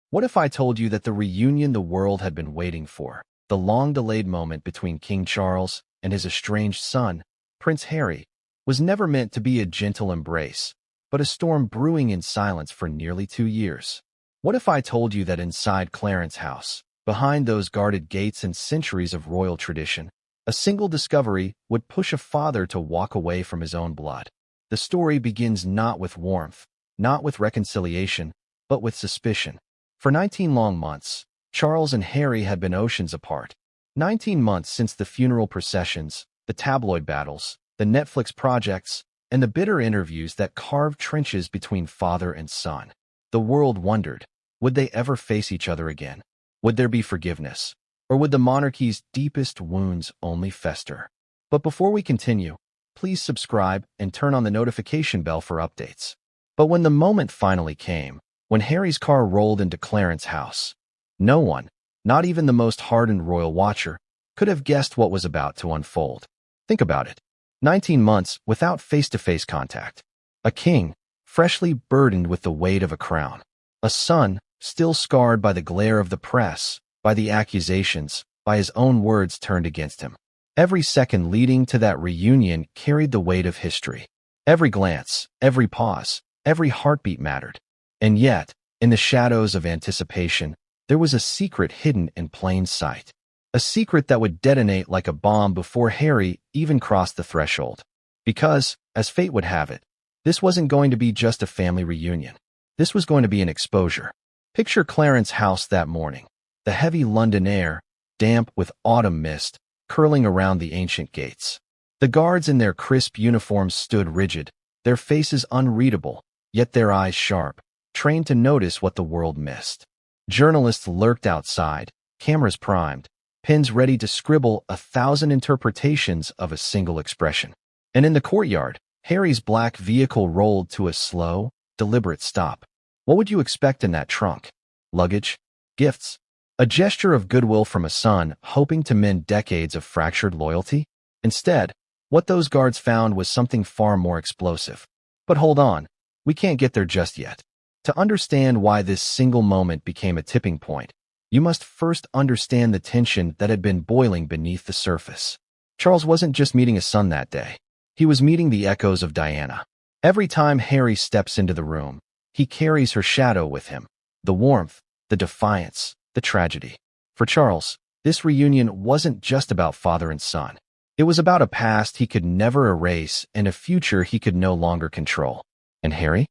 What if I told you that the reunion the world had been waiting for, the long-delayed moment between King Charles and his estranged son, Prince Harry, was never meant to be a gentle embrace, but a storm brewing in silence for nearly 2 years? What if I told you that inside Clarence House, behind those guarded gates and centuries of royal tradition, a single discovery would push a father to walk away from his own blood? The story begins not with warmth, not with reconciliation, but with suspicion. For 19 long months, Charles and Harry had been oceans apart. 19 months since the funeral processions, the tabloid battles, the Netflix projects, and the bitter interviews that carved trenches between father and son. The world wondered, would they ever face each other again? Would there be forgiveness? Or would the monarchy's deepest wounds only fester? But before we continue, please subscribe and turn on the notification bell for updates. But when the moment finally came, when Harry's car rolled into Clarence House, no one, not even the most hardened royal watcher, could have guessed what was about to unfold. Think about it. 19 months without face-to-face contact. A king, freshly burdened with the weight of a crown. A son, still scarred by the glare of the press, by the accusations, by his own words turned against him. Every second leading to that reunion carried the weight of history. Every glance, every pause, every heartbeat mattered. And yet, in the shadows of anticipation, there was a secret hidden in plain sight. A secret that would detonate like a bomb before Harry even crossed the threshold. Because, as fate would have it, this wasn't going to be just a family reunion. This was going to be an exposure. Picture Clarence House that morning. The heavy London air, damp with autumn mist, curling around the ancient gates. The guards in their crisp uniforms stood rigid, their faces unreadable, yet their eyes sharp, trained to notice what the world missed. Journalists lurked outside, cameras primed, pens ready to scribble 1,000 interpretations of a single expression. And in the courtyard, Harry's black vehicle rolled to a slow, deliberate stop. What would you expect in that trunk? Luggage? Gifts? A gesture of goodwill from a son hoping to mend decades of fractured loyalty? Instead, what those guards found was something far more explosive. But hold on, we can't get there just yet. To understand why this single moment became a tipping point, you must first understand the tension that had been boiling beneath the surface. Charles wasn't just meeting a son that day. He was meeting the echoes of Diana. Every time Harry steps into the room, he carries her shadow with him. The warmth, the defiance, the tragedy. For Charles, this reunion wasn't just about father and son. It was about a past he could never erase and a future he could no longer control. And Harry?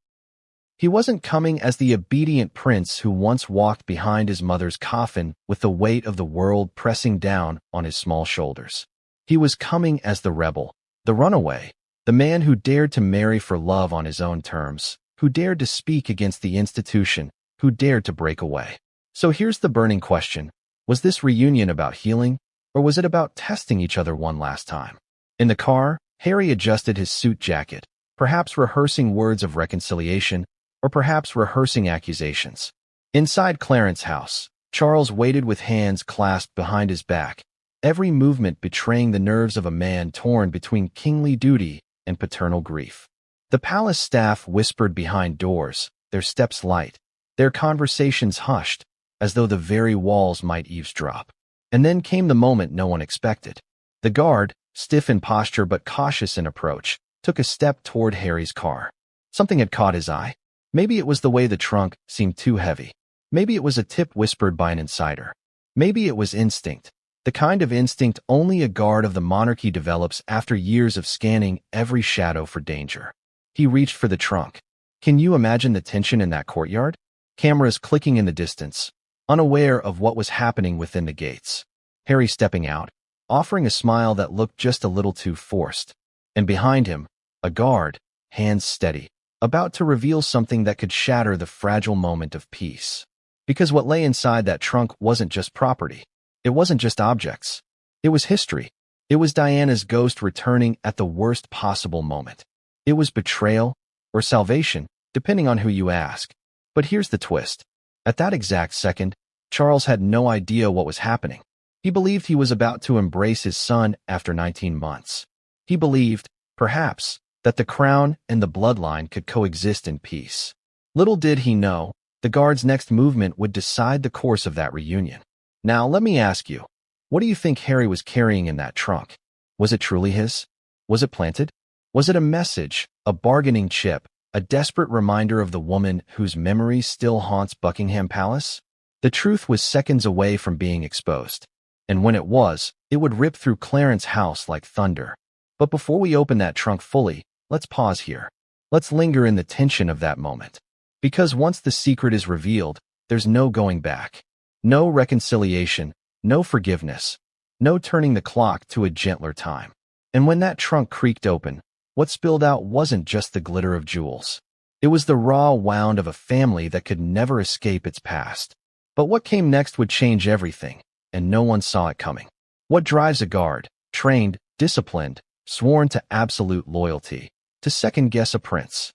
He wasn't coming as the obedient prince who once walked behind his mother's coffin with the weight of the world pressing down on his small shoulders. He was coming as the rebel, the runaway, the man who dared to marry for love on his own terms, who dared to speak against the institution, who dared to break away. So here's the burning question. Was this reunion about healing, or was it about testing each other one last time? In the car, Harry adjusted his suit jacket, perhaps rehearsing words of reconciliation, or perhaps rehearsing accusations. Inside Clarence House, Charles waited with hands clasped behind his back, every movement betraying the nerves of a man torn between kingly duty and paternal grief. The palace staff whispered behind doors, their steps light, their conversations hushed, as though the very walls might eavesdrop. And then came the moment no one expected. The guard, stiff in posture but cautious in approach, took a step toward Harry's car. Something had caught his eye. Maybe it was the way the trunk seemed too heavy. Maybe it was a tip whispered by an insider. Maybe it was instinct, the kind of instinct only a guard of the monarchy develops after years of scanning every shadow for danger. He reached for the trunk. Can you imagine the tension in that courtyard? Cameras clicking in the distance, unaware of what was happening within the gates. Harry stepping out, offering a smile that looked just a little too forced. And behind him, a guard, hands steady, about to reveal something that could shatter the fragile moment of peace. Because what lay inside that trunk wasn't just property. It wasn't just objects. It was history. It was Diana's ghost returning at the worst possible moment. It was betrayal or salvation, depending on who you ask. But here's the twist. At that exact second, Charles had no idea what was happening. He believed he was about to embrace his son after 19 months. He believed, perhaps, that the crown and the bloodline could coexist in peace. Little did he know, The guard's next movement would decide the course of that reunion. Now, let me ask you, what do you think Harry was carrying in that trunk? Was it truly his? Was it planted? Was it a message, a bargaining chip, a desperate reminder of the woman whose memory still haunts Buckingham Palace? The truth was seconds away from being exposed. And when it was, it would rip through Clarence House like thunder. But before we open that trunk fully, let's pause here. Let's linger in the tension of that moment. Because once the secret is revealed, there's no going back. No reconciliation, no forgiveness, no turning the clock to a gentler time. And when that trunk creaked open, what spilled out wasn't just the glitter of jewels. It was the raw wound of a family that could never escape its past. But what came next would change everything, and no one saw it coming. What drives a guard, trained, disciplined, sworn to absolute loyalty, to second-guess a prince?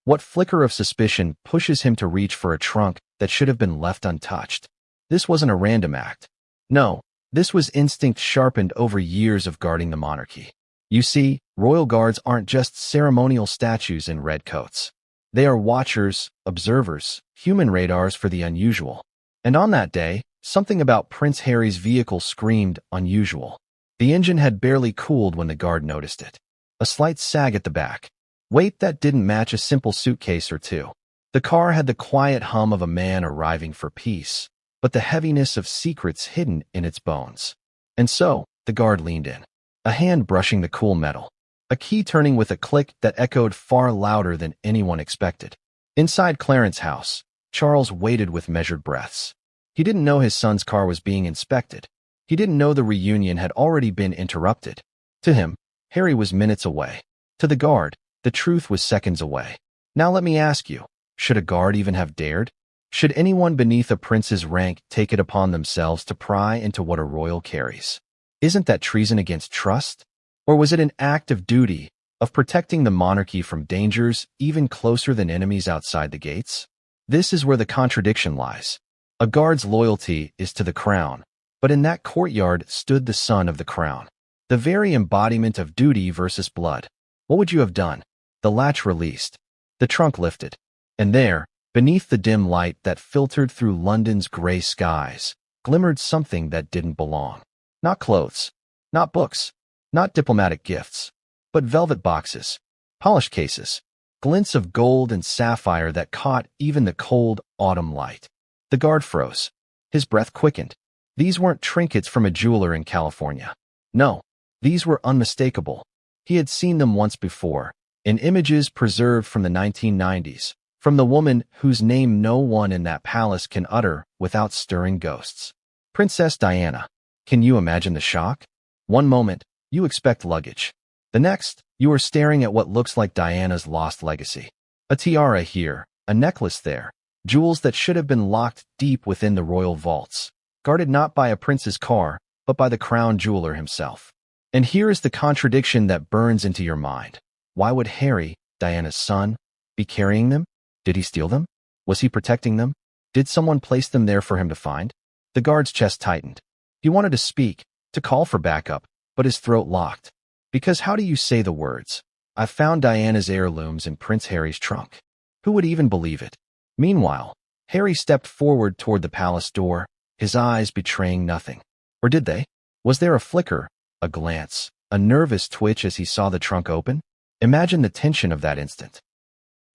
What flicker of suspicion pushes him to reach for a trunk that should have been left untouched? This wasn't a random act. No, this was instinct sharpened over years of guarding the monarchy. You see, royal guards aren't just ceremonial statues in red coats. They are watchers, observers, human radars for the unusual. And on that day, something about Prince Harry's vehicle screamed unusual. The engine had barely cooled when the guard noticed it. A slight sag at the back. Weight that didn't match a simple suitcase or two. The car had the quiet hum of a man arriving for peace, but the heaviness of secrets hidden in its bones. And so, the guard leaned in, a hand brushing the cool metal, a key turning with a click that echoed far louder than anyone expected. Inside Clarence House, Charles waited with measured breaths. He didn't know his son's car was being inspected. He didn't know the reunion had already been interrupted. To him, Harry was minutes away. To the guard, the truth was seconds away. Now let me ask you, should a guard even have dared? Should anyone beneath a prince's rank take it upon themselves to pry into what a royal carries? Isn't that treason against trust? Or was it an act of duty, of protecting the monarchy from dangers even closer than enemies outside the gates? This is where the contradiction lies. A guard's loyalty is to the crown, but in that courtyard stood the son of the crown, the very embodiment of duty versus blood. What would you have done? The latch released, the trunk lifted, and there, beneath the dim light that filtered through London's gray skies, glimmered something that didn't belong. Not clothes, not books, not diplomatic gifts, but velvet boxes, polished cases, glints of gold and sapphire that caught even the cold autumn light. The guard froze. His breath quickened. These weren't trinkets from a jeweler in California. No, these were unmistakable. He had seen them once before, in images preserved from the 1990s, from the woman whose name no one in that palace can utter without stirring ghosts. Princess Diana. Can you imagine the shock? One moment, you expect luggage. The next, you are staring at what looks like Diana's lost legacy. A tiara here, a necklace there, jewels that should have been locked deep within the royal vaults, guarded not by a prince's car, but by the crown jeweler himself. And here is the contradiction that burns into your mind. Why would Harry, Diana's son, be carrying them? Did he steal them? Was he protecting them? Did someone place them there for him to find? The guard's chest tightened. He wanted to speak, to call for backup, but his throat locked. Because how do you say the words, "I found Diana's heirlooms in Prince Harry's trunk"? Who would even believe it? Meanwhile, Harry stepped forward toward the palace door, his eyes betraying nothing. Or did they? Was there a flicker, a glance, a nervous twitch as he saw the trunk open? Imagine the tension of that instant.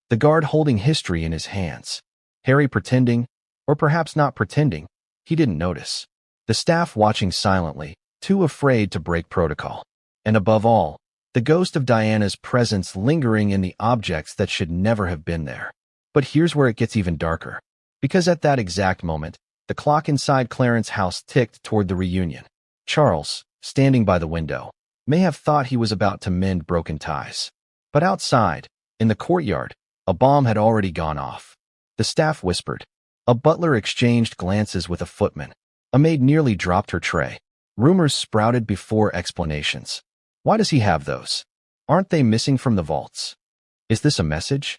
The guard holding history in his hands. Harry pretending, or perhaps not pretending, he didn't notice. The staff watching silently, too afraid to break protocol. And above all, the ghost of Diana's presence lingering in the objects that should never have been there. But here's where it gets even darker. Because at that exact moment, the clock inside Clarence House ticked toward the reunion. Charles, standing by the window, may have thought he was about to mend broken ties. But outside, in the courtyard, a bomb had already gone off. The staff whispered. A butler exchanged glances with a footman. A maid nearly dropped her tray. Rumors sprouted before explanations. Why does he have those? Aren't they missing from the vaults? Is this a message?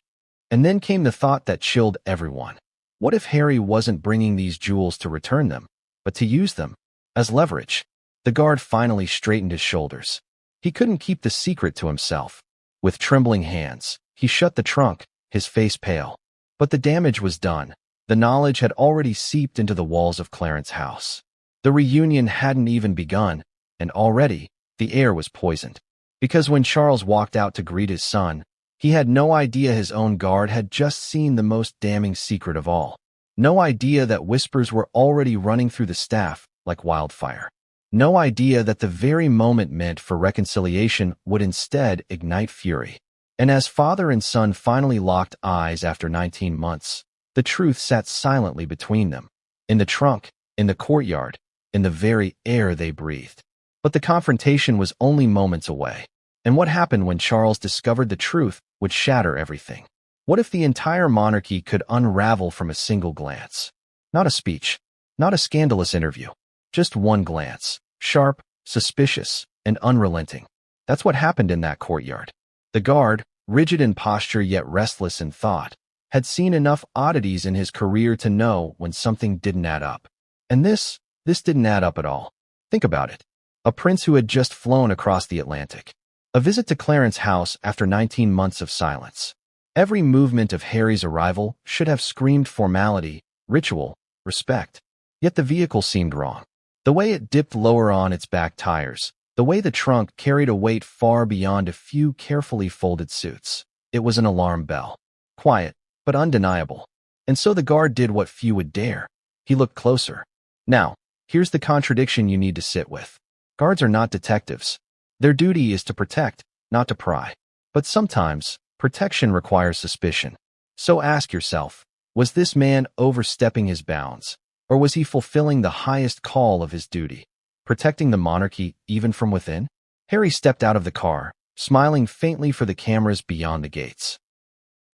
And then came the thought that chilled everyone. What if Harry wasn't bringing these jewels to return them, but to use them as leverage? The guard finally straightened his shoulders. He couldn't keep the secret to himself. With trembling hands, he shut the trunk, his face pale. But the damage was done. The knowledge had already seeped into the walls of Clarence's house. The reunion hadn't even begun, and already, the air was poisoned. Because when Charles walked out to greet his son, he had no idea his own guard had just seen the most damning secret of all. No idea that whispers were already running through the staff like wildfire. No idea that the very moment meant for reconciliation would instead ignite fury. And as father and son finally locked eyes after 19 months, the truth sat silently between them. In the trunk, in the courtyard, in the very air they breathed. But the confrontation was only moments away. And what happened when Charles discovered the truth would shatter everything. What if the entire monarchy could unravel from a single glance? Not a speech, not a scandalous interview, just one glance, sharp, suspicious, and unrelenting. That's what happened in that courtyard. The guard, rigid in posture yet restless in thought, had seen enough oddities in his career to know when something didn't add up. And this didn't add up at all. Think about it. A prince who had just flown across the Atlantic. A visit to Clarence's house after 19 months of silence. Every movement of Harry's arrival should have screamed formality, ritual, respect. Yet the vehicle seemed wrong. The way it dipped lower on its back tires, the way the trunk carried a weight far beyond a few carefully folded suits. It was an alarm bell. Quiet, but undeniable. And so the guard did what few would dare. He looked closer. Now, here's the contradiction you need to sit with. Guards are not detectives. Their duty is to protect, not to pry. But sometimes, protection requires suspicion. So ask yourself, was this man overstepping his bounds, or was he fulfilling the highest call of his duty, protecting the monarchy even from within? Harry stepped out of the car, smiling faintly for the cameras beyond the gates.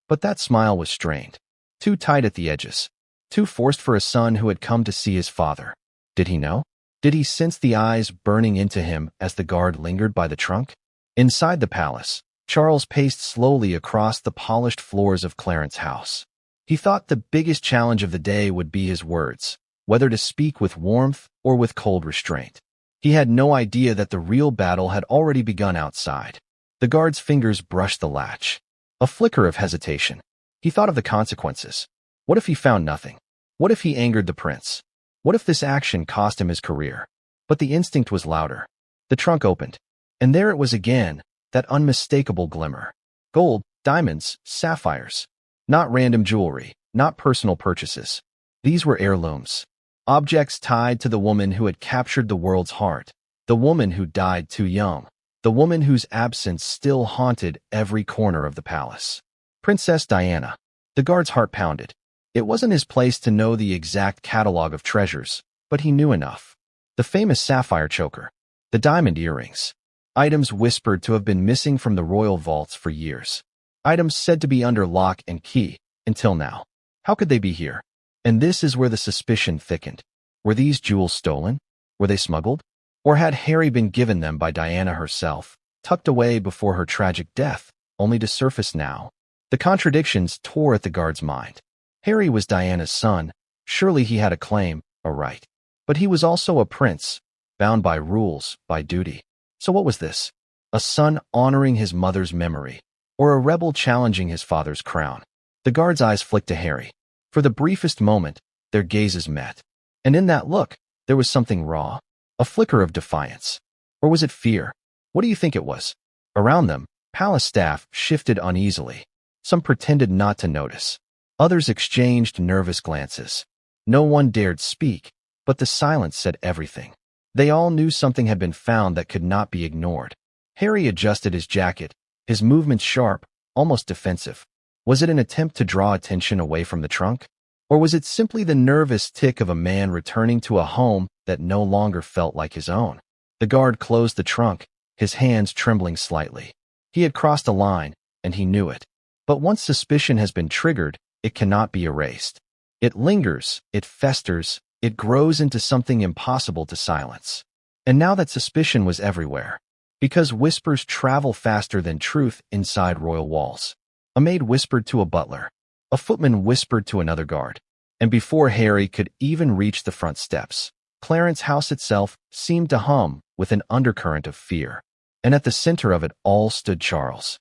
But that smile was strained, too tight at the edges, too forced for a son who had come to see his father. Did he know? Did he sense the eyes burning into him as the guard lingered by the trunk? Inside the palace, Charles paced slowly across the polished floors of Clarence's house. He thought the biggest challenge of the day would be his words, whether to speak with warmth or with cold restraint. He had no idea that the real battle had already begun outside. The guard's fingers brushed the latch. A flicker of hesitation. He thought of the consequences. What if he found nothing? What if he angered the prince? What if this action cost him his career? But the instinct was louder. The trunk opened. And there it was again, that unmistakable glimmer. Gold, diamonds, sapphires. Not random jewelry, not personal purchases. These were heirlooms. Objects tied to the woman who had captured the world's heart. The woman who died too young. The woman whose absence still haunted every corner of the palace. Princess Diana. The guard's heart pounded. It wasn't his place to know the exact catalog of treasures, but he knew enough. The famous sapphire choker. The diamond earrings. Items whispered to have been missing from the royal vaults for years. Items said to be under lock and key, until now. How could they be here? And this is where the suspicion thickened. Were these jewels stolen? Were they smuggled? Or had Harry been given them by Diana herself, tucked away before her tragic death, only to surface now? The contradictions tore at the guard's mind. Harry was Diana's son. Surely he had a claim, a right. But he was also a prince, bound by rules, by duty. So what was this? A son honoring his mother's memory, or a rebel challenging his father's crown? The guard's eyes flicked to Harry. For the briefest moment, their gazes met. And in that look, there was something raw, a flicker of defiance. Or was it fear? What do you think it was? Around them, palace staff shifted uneasily. Some pretended not to notice. Others exchanged nervous glances. No one dared speak, but the silence said everything. They all knew something had been found that could not be ignored. Harry adjusted his jacket, his movements sharp, almost defensive. Was it an attempt to draw attention away from the trunk? Or was it simply the nervous tick of a man returning to a home that no longer felt like his own? The guard closed the trunk, his hands trembling slightly. He had crossed a line, and he knew it. But once suspicion has been triggered, it cannot be erased. It lingers, it festers, it grows into something impossible to silence. And now that suspicion was everywhere, because whispers travel faster than truth inside royal walls. A maid whispered to a butler. A footman whispered to another guard. And before Harry could even reach the front steps, Clarence's house itself seemed to hum with an undercurrent of fear. And at the center of it all stood Charles.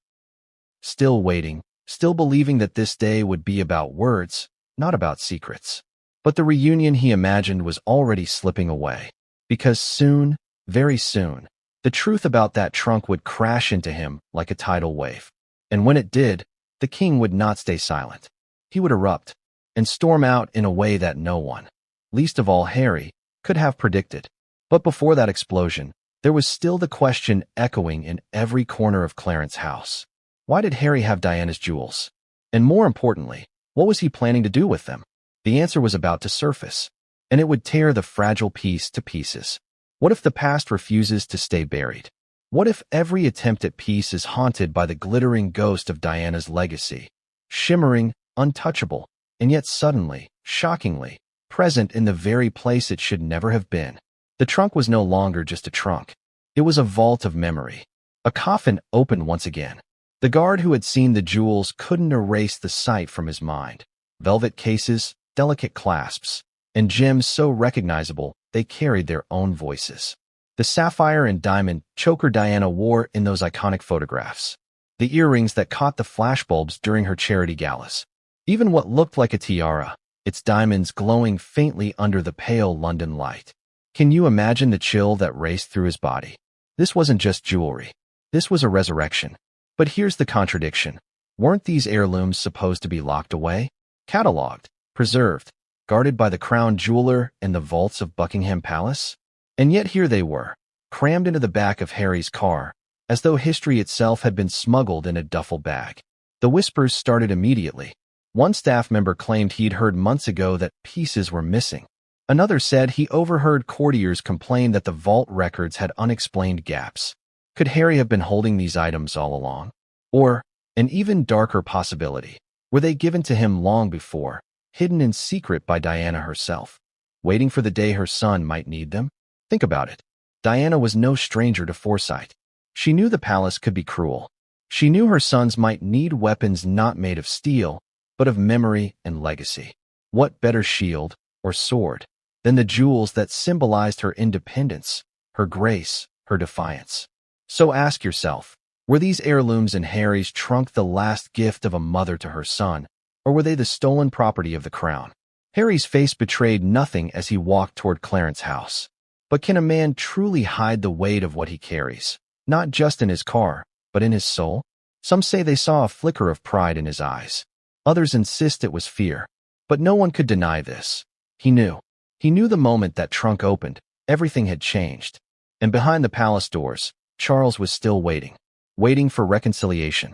Still waiting, still believing that this day would be about words, not about secrets. But the reunion he imagined was already slipping away. Because soon, very soon, the truth about that trunk would crash into him like a tidal wave. And when it did, the king would not stay silent. He would erupt and storm out in a way that no one, least of all Harry, could have predicted. But before that explosion, there was still the question echoing in every corner of Clarence's house. Why did Harry have Diana's jewels? And more importantly, what was he planning to do with them? The answer was about to surface, and it would tear the fragile peace to pieces. What if the past refuses to stay buried? What if every attempt at peace is haunted by the glittering ghost of Diana's legacy, shimmering, untouchable, and yet suddenly, shockingly, present in the very place it should never have been? The trunk was no longer just a trunk. It was a vault of memory. A coffin opened once again. The guard who had seen the jewels couldn't erase the sight from his mind. Velvet cases, delicate clasps, and gems so recognizable they carried their own voices. The sapphire and diamond choker Diana wore in those iconic photographs. The earrings that caught the flashbulbs during her charity galas. Even what looked like a tiara, its diamonds glowing faintly under the pale London light. Can you imagine the chill that raced through his body? This wasn't just jewelry. This was a resurrection. But here's the contradiction. Weren't these heirlooms supposed to be locked away, catalogued, preserved, guarded by the crown jeweler in the vaults of Buckingham Palace? And yet here they were, crammed into the back of Harry's car, as though history itself had been smuggled in a duffel bag. The whispers started immediately. One staff member claimed he'd heard months ago that pieces were missing. Another said he overheard courtiers complain that the vault records had unexplained gaps. Could Harry have been holding these items all along? Or, an even darker possibility, were they given to him long before, hidden in secret by Diana herself, waiting for the day her son might need them? Think about it. Diana was no stranger to foresight. She knew the palace could be cruel. She knew her sons might need weapons not made of steel, but of memory and legacy. What better shield, or sword, than the jewels that symbolized her independence, her grace, her defiance? So ask yourself, were these heirlooms in Harry's trunk the last gift of a mother to her son, or were they the stolen property of the crown? Harry's face betrayed nothing as he walked toward Clarence's house. But can a man truly hide the weight of what he carries, not just in his car, but in his soul? Some say they saw a flicker of pride in his eyes. Others insist it was fear. But no one could deny this. He knew. He knew the moment that trunk opened, everything had changed. And behind the palace doors, Charles was still waiting. Waiting for reconciliation.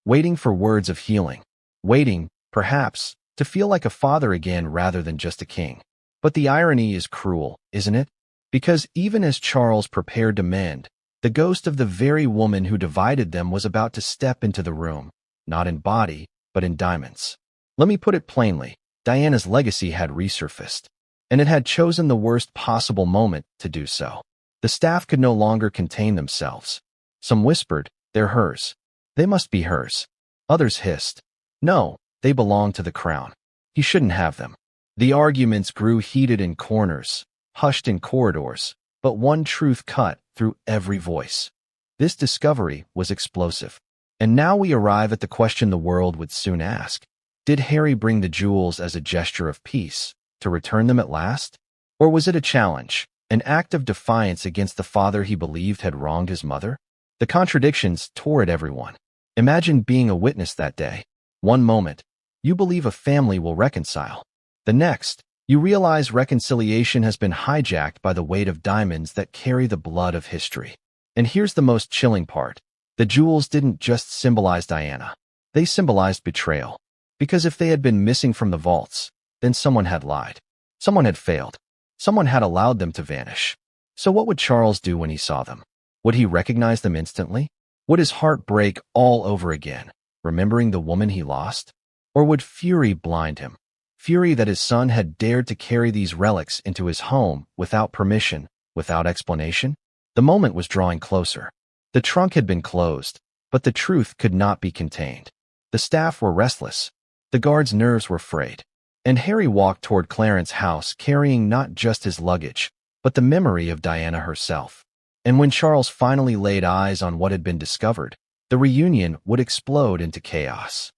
Waiting for words of healing. Waiting, perhaps, to feel like a father again rather than just a king. But the irony is cruel, isn't it? Because even as Charles prepared to mend, the ghost of the very woman who divided them was about to step into the room, not in body, but in diamonds. Let me put it plainly, Diana's legacy had resurfaced, and it had chosen the worst possible moment to do so. The staff could no longer contain themselves. Some whispered, "They're hers. They must be hers." Others hissed, "No, they belong to the crown. He shouldn't have them." The arguments grew heated in corners, hushed in corridors, but one truth cut through every voice. This discovery was explosive. And now we arrive at the question the world would soon ask. Did Harry bring the jewels as a gesture of peace, to return them at last? Or was it a challenge, an act of defiance against the father he believed had wronged his mother? The contradictions tore at everyone. Imagine being a witness that day. One moment, you believe a family will reconcile. The next, you realize reconciliation has been hijacked by the weight of diamonds that carry the blood of history. And here's the most chilling part. The jewels didn't just symbolize Diana. They symbolized betrayal. Because if they had been missing from the vaults, then someone had lied. Someone had failed. Someone had allowed them to vanish. So what would Charles do when he saw them? Would he recognize them instantly? Would his heart break all over again, remembering the woman he lost? Or would fury blind him? Fury that his son had dared to carry these relics into his home without permission, without explanation? The moment was drawing closer. The trunk had been closed, but the truth could not be contained. The staff were restless. The guards' nerves were frayed. And Harry walked toward Clarence's house carrying not just his luggage, but the memory of Diana herself. And when Charles finally laid eyes on what had been discovered, the reunion would explode into chaos.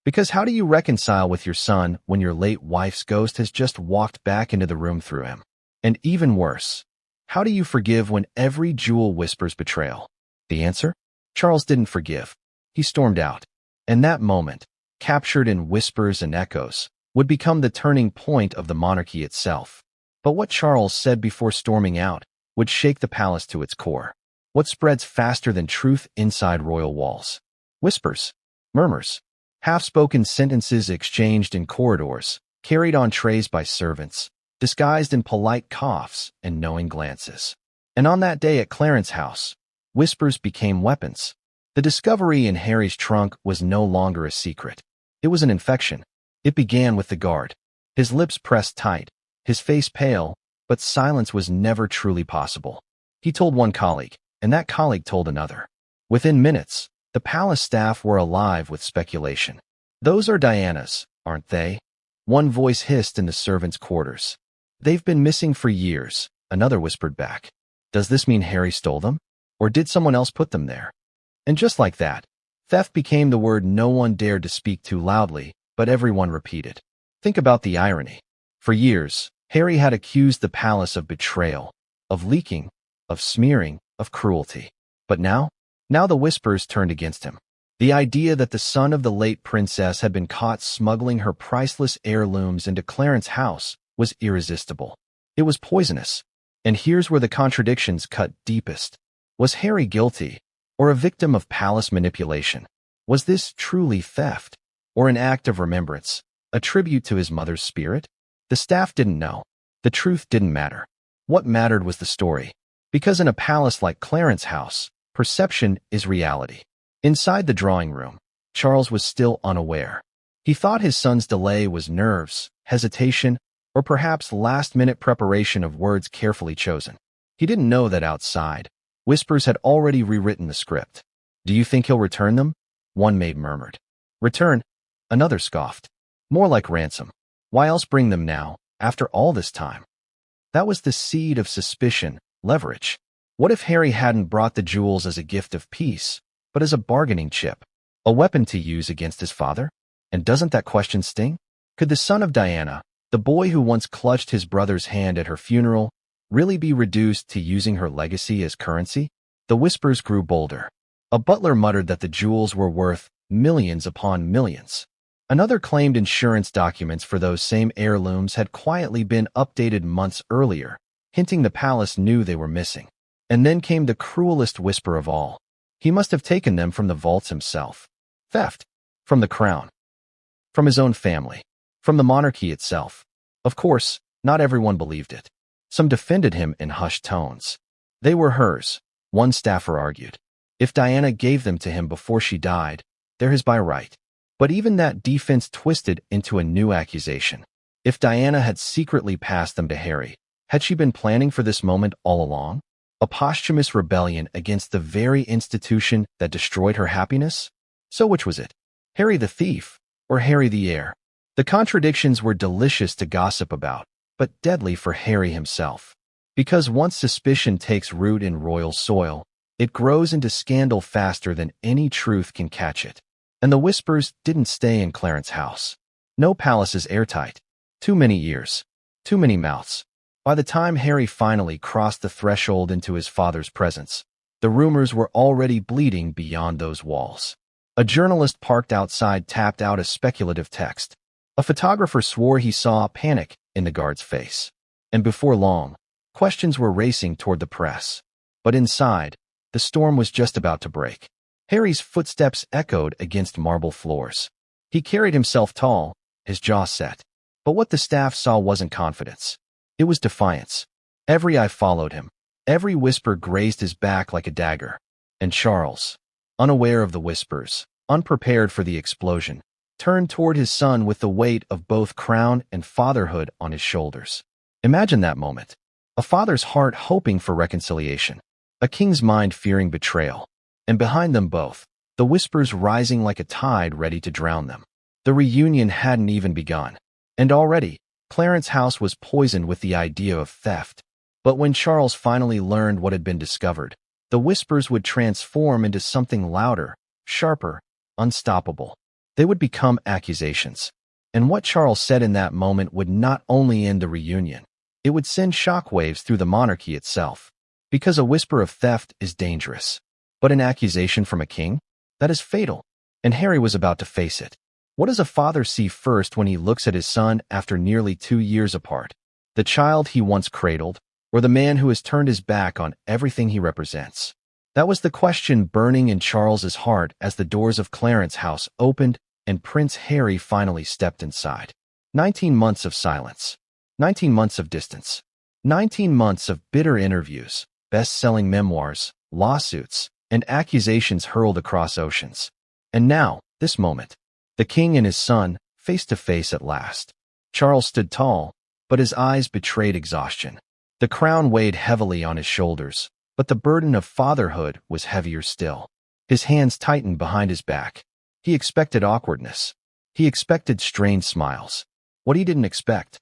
Because how do you reconcile with your son when your late wife's ghost has just walked back into the room through him? And even worse, how do you forgive when every jewel whispers betrayal? The answer? Charles didn't forgive. He stormed out. And that moment, captured in whispers and echoes, would become the turning point of the monarchy itself. But what Charles said before storming out would shake the palace to its core. What spreads faster than truth inside royal walls? Whispers, murmurs, half-spoken sentences exchanged in corridors, carried on trays by servants, disguised in polite coughs and knowing glances. And on that day at Clarence House, whispers became weapons. The discovery in Harry's trunk was no longer a secret. It was an infection. It began with the guard. His lips pressed tight, his face pale, but silence was never truly possible. He told one colleague, and that colleague told another. Within minutes, the palace staff were alive with speculation. "Those are Diana's, aren't they?" One voice hissed in the servants' quarters. "They've been missing for years," another whispered back. "Does this mean Harry stole them? Or did someone else put them there?" And just like that, theft became the word no one dared to speak too loudly, but everyone repeated. Think about the irony. For years, Harry had accused the palace of betrayal, of leaking, of smearing, of cruelty. But now the whispers turned against him. The idea that the son of the late princess had been caught smuggling her priceless heirlooms into Clarence House was irresistible. It was poisonous. And here's where the contradictions cut deepest. Was Harry guilty, or a victim of palace manipulation? Was this truly theft, or an act of remembrance, a tribute to his mother's spirit? The staff didn't know. The truth didn't matter. What mattered was the story. Because in a palace like Clarence House, perception is reality. Inside the drawing room, Charles was still unaware. He thought his son's delay was nerves, hesitation, or perhaps last-minute preparation of words carefully chosen. He didn't know that outside, whispers had already rewritten the script. "Do you think he'll return them?" one maid murmured. "Return?" Another scoffed. "More like ransom. Why else bring them now, after all this time?" That was the seed of suspicion, leverage. What if Harry hadn't brought the jewels as a gift of peace, but as a bargaining chip, a weapon to use against his father? And doesn't that question sting? Could the son of Diana, the boy who once clutched his brother's hand at her funeral, really be reduced to using her legacy as currency? The whispers grew bolder. A butler muttered that the jewels were worth millions upon millions. Another claimed insurance documents for those same heirlooms had quietly been updated months earlier, hinting the palace knew they were missing. And then came the cruelest whisper of all. He must have taken them from the vaults himself. Theft. From the crown. From his own family. From the monarchy itself. Of course, not everyone believed it. Some defended him in hushed tones. They were hers, one staffer argued. If Diana gave them to him before she died, they're his by right. But even that defense twisted into a new accusation. If Diana had secretly passed them to Harry, had she been planning for this moment all along? A posthumous rebellion against the very institution that destroyed her happiness? So which was it? Harry the thief, or Harry the heir? The contradictions were delicious to gossip about, but deadly for Harry himself. Because once suspicion takes root in royal soil, it grows into scandal faster than any truth can catch it. And the whispers didn't stay in Clarence House. No palace is airtight. Too many ears. Too many mouths. By the time Harry finally crossed the threshold into his father's presence, the rumors were already bleeding beyond those walls. A journalist parked outside tapped out a speculative text. A photographer swore he saw panic in the guard's face. And before long, questions were racing toward the press. But inside, the storm was just about to break. Harry's footsteps echoed against marble floors. He carried himself tall, his jaw set. But what the staff saw wasn't confidence. It was defiance. Every eye followed him. Every whisper grazed his back like a dagger. And Charles, unaware of the whispers, unprepared for the explosion, turned toward his son with the weight of both crown and fatherhood on his shoulders. Imagine that moment. A father's heart hoping for reconciliation. A king's mind fearing betrayal. And behind them both, the whispers rising like a tide ready to drown them. The reunion hadn't even begun. And already, Clarence House was poisoned with the idea of theft. But when Charles finally learned what had been discovered, the whispers would transform into something louder, sharper, unstoppable. They would become accusations. And what Charles said in that moment would not only end the reunion, it would send shockwaves through the monarchy itself. Because a whisper of theft is dangerous. But an accusation from a king? That is fatal. And Harry was about to face it. What does a father see first when he looks at his son after nearly 2 years apart? The child he once cradled, or the man who has turned his back on everything he represents? That was the question burning in Charles's heart as the doors of Clarence's house opened and Prince Harry finally stepped inside. 19 months of silence. 19 months of distance. 19 months of bitter interviews, best-selling memoirs, lawsuits, and accusations hurled across oceans. And now, this moment. The king and his son, face to face at last. Charles stood tall, but his eyes betrayed exhaustion. The crown weighed heavily on his shoulders, but the burden of fatherhood was heavier still. His hands tightened behind his back. He expected awkwardness. He expected strained smiles. What he didn't expect,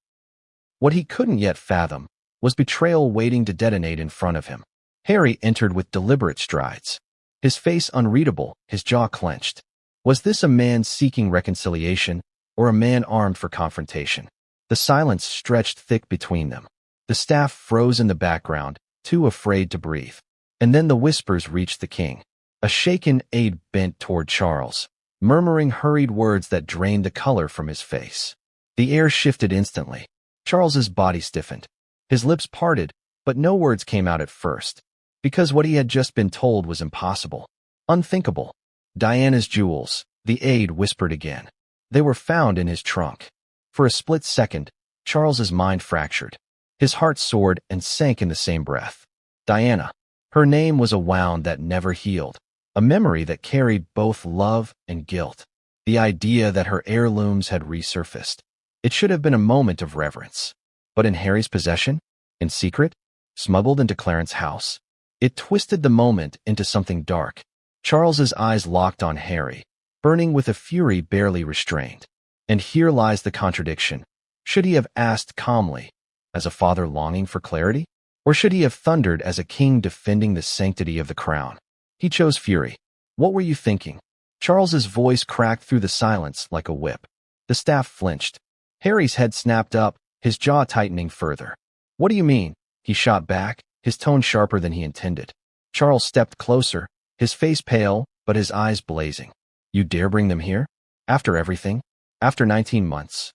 what he couldn't yet fathom, was betrayal waiting to detonate in front of him. Harry entered with deliberate strides. His face unreadable, his jaw clenched. Was this a man seeking reconciliation, or a man armed for confrontation? The silence stretched thick between them. The staff froze in the background, too afraid to breathe. And then the whispers reached the king. A shaken aide bent toward Charles, murmuring hurried words that drained the color from his face. The air shifted instantly. Charles's body stiffened. His lips parted, but no words came out at first, because what he had just been told was impossible, unthinkable. Diana's jewels, the aide whispered again. They were found in his trunk. For a split second, Charles's mind fractured. His heart soared and sank in the same breath. Diana. Her name was a wound that never healed, a memory that carried both love and guilt. The idea that her heirlooms had resurfaced. It should have been a moment of reverence. But in Harry's possession, in secret, smuggled into Clarence's house, it twisted the moment into something dark. Charles's eyes locked on Harry, burning with a fury barely restrained. And here lies the contradiction. Should he have asked calmly, as a father longing for clarity? Or should he have thundered as a king defending the sanctity of the crown? He chose fury. What were you thinking? Charles's voice cracked through the silence like a whip. The staff flinched. Harry's head snapped up, his jaw tightening further. What do you mean? He shot back, his tone sharper than he intended. Charles stepped closer, his face pale, but his eyes blazing. You dare bring them here? After everything? After 19 months?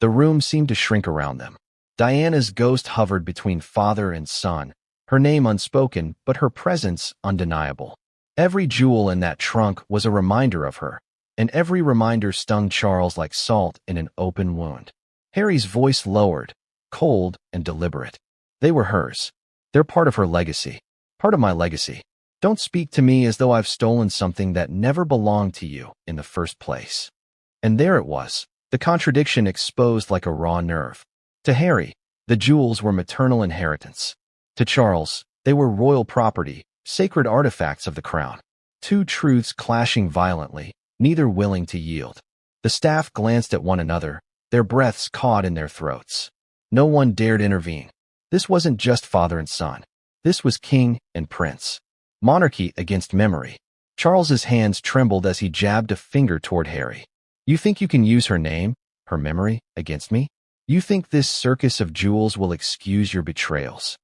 The room seemed to shrink around them. Diana's ghost hovered between father and son, her name unspoken, but her presence undeniable. Every jewel in that trunk was a reminder of her, and every reminder stung Charles like salt in an open wound. Harry's voice lowered, cold and deliberate. They were hers. They're part of her legacy. Part of my legacy. Don't speak to me as though I've stolen something that never belonged to you in the first place. And there it was, the contradiction exposed like a raw nerve. To Harry, the jewels were maternal inheritance. To Charles, they were royal property, sacred artifacts of the crown. Two truths clashing violently, neither willing to yield. The staff glanced at one another, their breaths caught in their throats. No one dared intervene. This wasn't just father and son. This was king and prince. Monarchy against memory. Charles's hands trembled as he jabbed a finger toward Harry. You think you can use her name, her memory, against me? You think this circus of jewels will excuse your betrayals?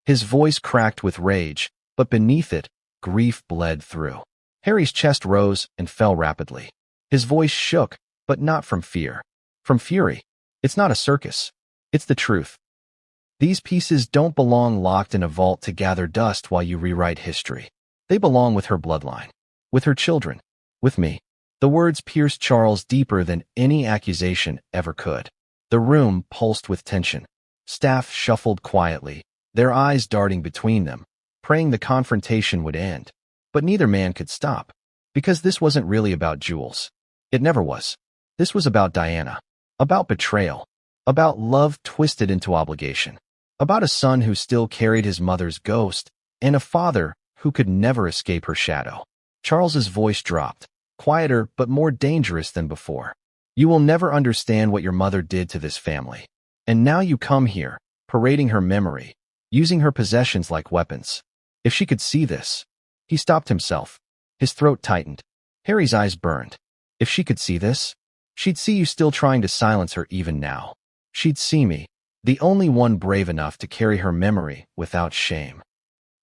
His voice cracked with rage, but beneath it, grief bled through. Harry's chest rose and fell rapidly. His voice shook, but not from fear. From fury. It's not a circus. It's the truth. These pieces don't belong locked in a vault to gather dust while you rewrite history. They belong with her bloodline, with her children, with me. The words pierced Charles deeper than any accusation ever could. The room pulsed with tension. Staff shuffled quietly, their eyes darting between them, praying the confrontation would end. But neither man could stop, because this wasn't really about jewels. It never was. This was about Diana, about betrayal, about love twisted into obligation, about a son who still carried his mother's ghost, and a father who could never escape her shadow. Charles's voice dropped, quieter but more dangerous than before. You will never understand what your mother did to this family. And now you come here, parading her memory, using her possessions like weapons. If she could see this. He stopped himself. His throat tightened. Harry's eyes burned. If she could see this, she'd see you still trying to silence her even now. She'd see me, the only one brave enough to carry her memory without shame.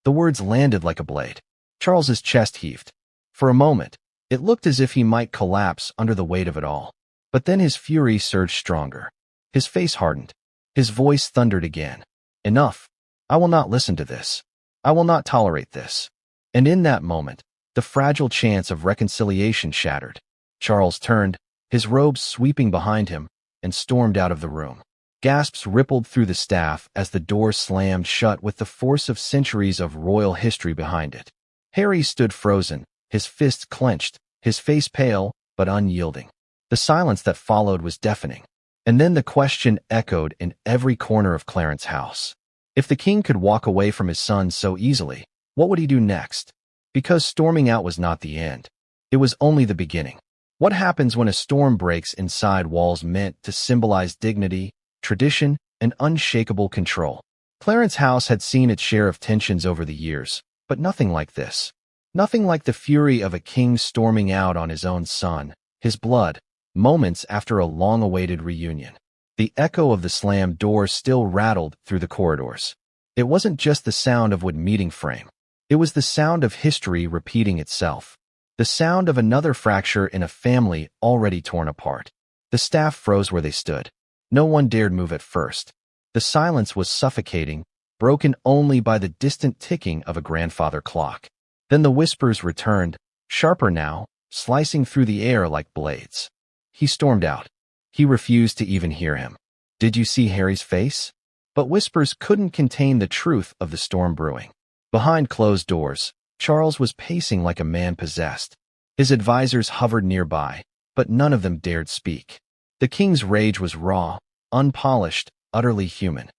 The words landed like a blade. Charles's chest heaved. For a moment, it looked as if he might collapse under the weight of it all. But then his fury surged stronger. His face hardened. His voice thundered again. Enough. I will not listen to this. I will not tolerate this. And in that moment, the fragile chance of reconciliation shattered. Charles turned, his robes sweeping behind him, and stormed out of the room. Gasps rippled through the staff as the door slammed shut with the force of centuries of royal history behind it. Harry stood frozen, his fists clenched, his face pale but unyielding. The silence that followed was deafening. And then the question echoed in every corner of Clarence House. If the king could walk away from his son so easily, what would he do next? Because storming out was not the end. It was only the beginning. What happens when a storm breaks inside walls meant to symbolize dignity, tradition, and unshakable control? Clarence House had seen its share of tensions over the years, but nothing like this. Nothing like the fury of a king storming out on his own son, his blood, moments after a long-awaited reunion. The echo of the slammed door still rattled through the corridors. It wasn't just the sound of wood meeting frame. It was the sound of history repeating itself. The sound of another fracture in a family already torn apart. The staff froze where they stood. No one dared move at first. The silence was suffocating, broken only by the distant ticking of a grandfather clock. Then the whispers returned, sharper now, slicing through the air like blades. He stormed out. He refused to even hear him. Did you see Harry's face? But whispers couldn't contain the truth of the storm brewing. Behind closed doors, Charles was pacing like a man possessed. His advisors hovered nearby, but none of them dared speak. The king's rage was raw, unpolished, utterly human.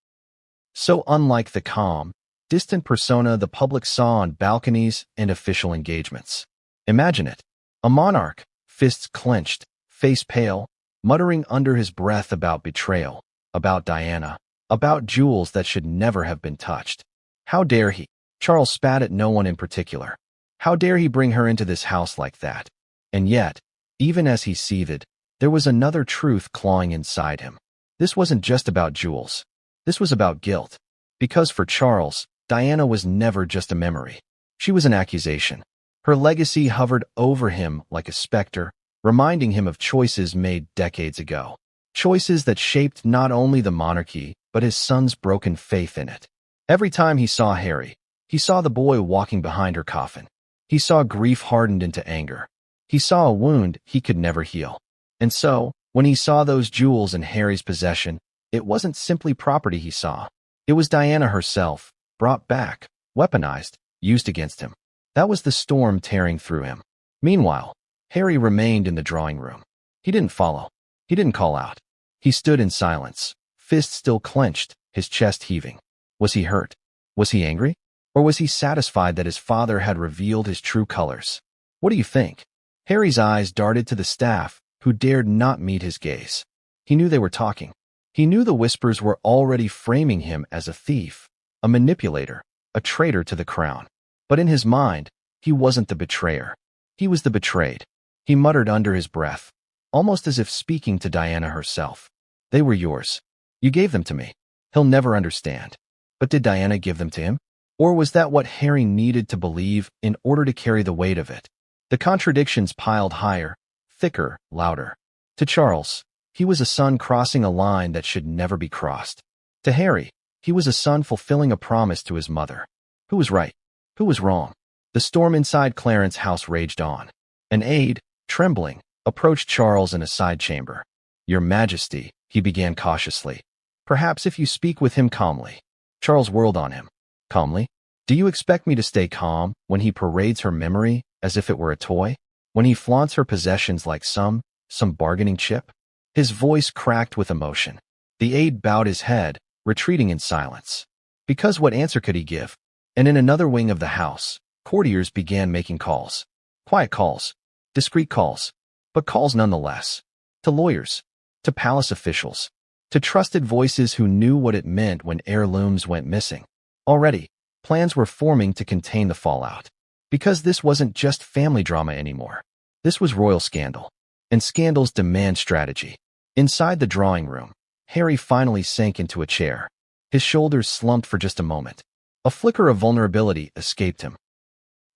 So unlike the calm, distant persona the public saw on balconies and official engagements. Imagine it. A monarch, fists clenched, face pale, muttering under his breath about betrayal, about Diana, about jewels that should never have been touched. How dare he? Charles spat at no one in particular. How dare he bring her into this house like that? And yet, even as he seethed, there was another truth clawing inside him. This wasn't just about jewels. This was about guilt. Because for Charles, Diana was never just a memory. She was an accusation. Her legacy hovered over him like a specter, reminding him of choices made decades ago. Choices that shaped not only the monarchy, but his son's broken faith in it. Every time he saw Harry, he saw the boy walking behind her coffin. He saw grief hardened into anger. He saw a wound he could never heal. And so, when he saw those jewels in Harry's possession, it wasn't simply property he saw. It was Diana herself, brought back, weaponized, used against him. That was the storm tearing through him. Meanwhile, Harry remained in the drawing room. He didn't follow. He didn't call out. He stood in silence, fists still clenched, his chest heaving. Was he hurt? Was he angry? Or was he satisfied that his father had revealed his true colors? What do you think? Harry's eyes darted to the staff, who dared not meet his gaze. He knew they were talking. He knew the whispers were already framing him as a thief, a manipulator, a traitor to the crown. But in his mind, he wasn't the betrayer. He was the betrayed. He muttered under his breath, almost as if speaking to Diana herself. They were yours. You gave them to me. He'll never understand. But did Diana give them to him? Or was that what Harry needed to believe in order to carry the weight of it? The contradictions piled higher, thicker, louder. To Charles, he was a son crossing a line that should never be crossed. To Harry, he was a son fulfilling a promise to his mother. Who was right? Who was wrong? The storm inside Clarence House raged on. An aide, trembling, approached Charles in a side chamber. Your Majesty, he began cautiously. Perhaps if you speak with him calmly. Charles whirled on him. Calmly? Do you expect me to stay calm when he parades her memory as if it were a toy? When he flaunts her possessions like some bargaining chip? His voice cracked with emotion. The aide bowed his head, retreating in silence. Because what answer could he give? And in another wing of the house, courtiers began making calls. Quiet calls. Discreet calls. But calls nonetheless. To lawyers. To palace officials. To trusted voices who knew what it meant when heirlooms went missing. Already, plans were forming to contain the fallout. Because this wasn't just family drama anymore. This was royal scandal. and scandals demand strategy. Inside the drawing room, Harry finally sank into a chair. His shoulders slumped for just a moment. A flicker of vulnerability escaped him.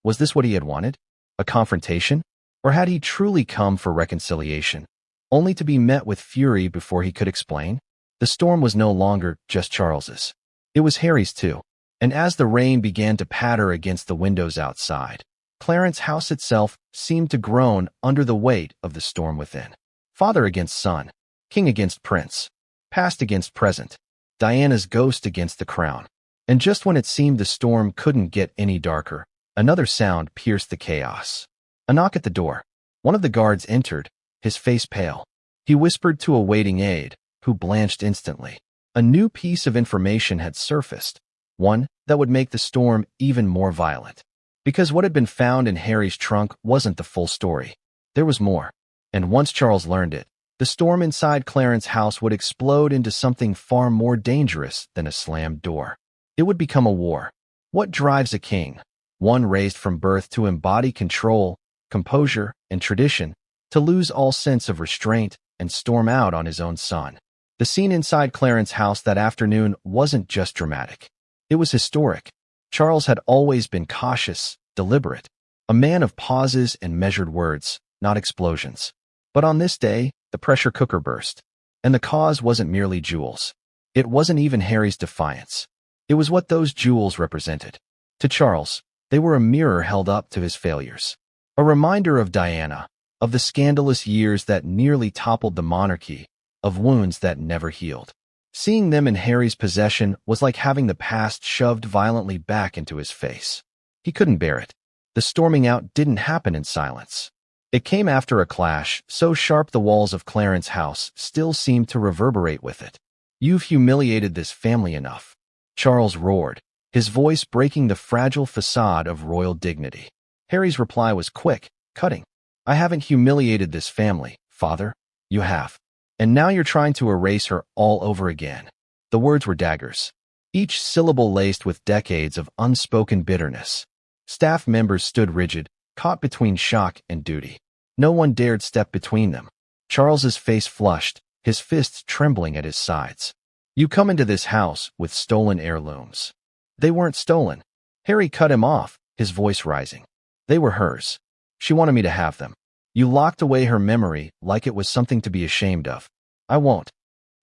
Was this what he had wanted? A confrontation? Or had he truly come for reconciliation, only to be met with fury before he could explain? The storm was no longer just Charles's. It was Harry's too. And as the rain began to patter against the windows outside, Clarence's house itself seemed to groan under the weight of the storm within. Father against son, king against prince, past against present, Diana's ghost against the crown. And just when it seemed the storm couldn't get any darker, another sound pierced the chaos. A knock at the door. One of the guards entered, his face pale. He whispered to a waiting aide, who blanched instantly. A new piece of information had surfaced, one that would make the storm even more violent. Because what had been found in Harry's trunk wasn't the full story. There was more. And once Charles learned it, the storm inside Clarence's house would explode into something far more dangerous than a slammed door. It would become a war. What drives a king? One raised from birth to embody control, composure, and tradition, to lose all sense of restraint and storm out on his own son. The scene inside Clarence's house that afternoon wasn't just dramatic. It was historic. Charles had always been cautious, deliberate, a man of pauses and measured words, not explosions. But on this day, the pressure cooker burst. And the cause wasn't merely jewels. It wasn't even Harry's defiance. It was what those jewels represented. To Charles, they were a mirror held up to his failures. A reminder of Diana, of the scandalous years that nearly toppled the monarchy, of wounds that never healed. Seeing them in Harry's possession was like having the past shoved violently back into his face. He couldn't bear it. The storming out didn't happen in silence. It came after a clash so sharp the walls of Clarence's house still seemed to reverberate with it. "You've humiliated this family enough," Charles roared, his voice breaking the fragile facade of royal dignity. Harry's reply was quick, cutting. "I haven't humiliated this family, father. You have. And now you're trying to erase her all over again." The words were daggers, each syllable laced with decades of unspoken bitterness. Staff members stood rigid, caught between shock and duty. No one dared step between them. Charles's face flushed, his fists trembling at his sides. "You come into this house with stolen heirlooms." "They weren't stolen." Harry cut him off, his voice rising. "They were hers. She wanted me to have them. You locked away her memory like it was something to be ashamed of." "I won't."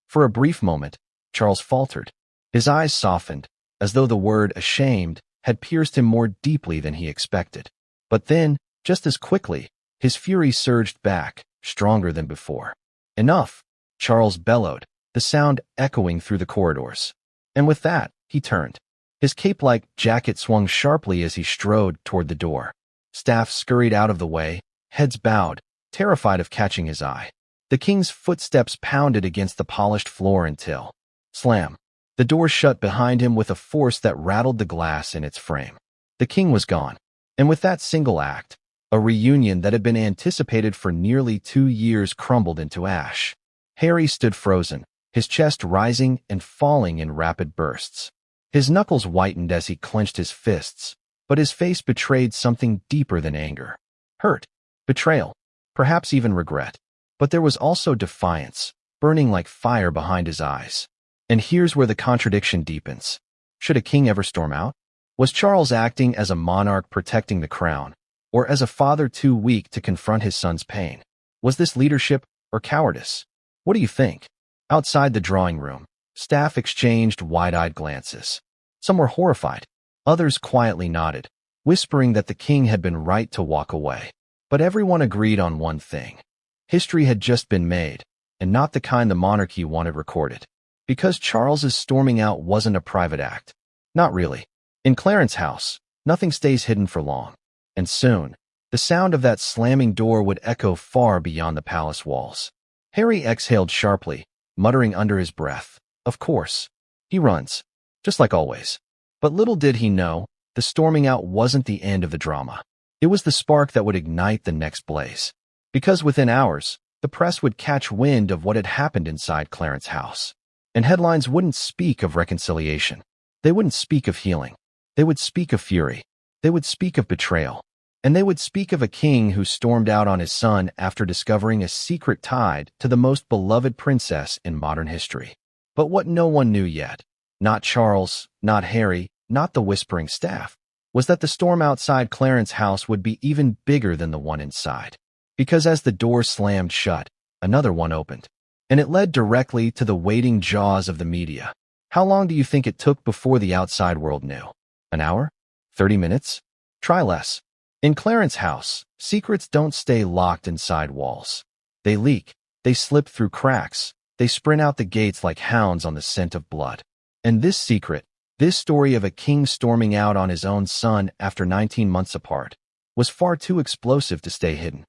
For a brief moment, Charles faltered. His eyes softened, as though the word ashamed had pierced him more deeply than he expected. But then, just as quickly, his fury surged back, stronger than before. "Enough!" Charles bellowed, the sound echoing through the corridors. And with that, he turned. His cape-like jacket swung sharply as he strode toward the door. Staff scurried out of the way, heads bowed, terrified of catching his eye. The king's footsteps pounded against the polished floor until, slam, the door shut behind him with a force that rattled the glass in its frame. The king was gone. And with that single act, a reunion that had been anticipated for nearly 2 years crumbled into ash. Harry stood frozen, his chest rising and falling in rapid bursts. His knuckles whitened as he clenched his fists, but his face betrayed something deeper than anger. Hurt, betrayal, perhaps even regret. But there was also defiance, burning like fire behind his eyes. And here's where the contradiction deepens. Should a king ever storm out? Was Charles acting as a monarch protecting the crown, or as a father too weak to confront his son's pain? Was this leadership or cowardice? What do you think? Outside the drawing room, staff exchanged wide-eyed glances. Some were horrified. Others quietly nodded, whispering that the king had been right to walk away. But everyone agreed on one thing. History had just been made, and not the kind the monarchy wanted recorded. Because Charles's storming out wasn't a private act. Not really. In Clarence's house, nothing stays hidden for long. And soon, the sound of that slamming door would echo far beyond the palace walls. Harry exhaled sharply, muttering under his breath, "Of course. He runs. Just like always." But little did he know, the storming out wasn't the end of the drama. It was the spark that would ignite the next blaze. Because within hours, the press would catch wind of what had happened inside Clarence's house. And headlines wouldn't speak of reconciliation. They wouldn't speak of healing. They would speak of fury. They would speak of betrayal. And they would speak of a king who stormed out on his son after discovering a secret tied to the most beloved princess in modern history. But what no one knew yet, not Charles, not Harry, not the whispering staff, was that the storm outside Clarence house would be even bigger than the one inside. Because as the door slammed shut, another one opened, and it led directly to the waiting jaws of the media. How long do you think it took before the outside world knew? An hour? 30 minutes? Try less. In Clarence house, secrets don't stay locked inside walls. They leak, they slip through cracks, they sprint out the gates like hounds on the scent of blood. And this secret, this story of a king storming out on his own son after 19 months apart, was far too explosive to stay hidden.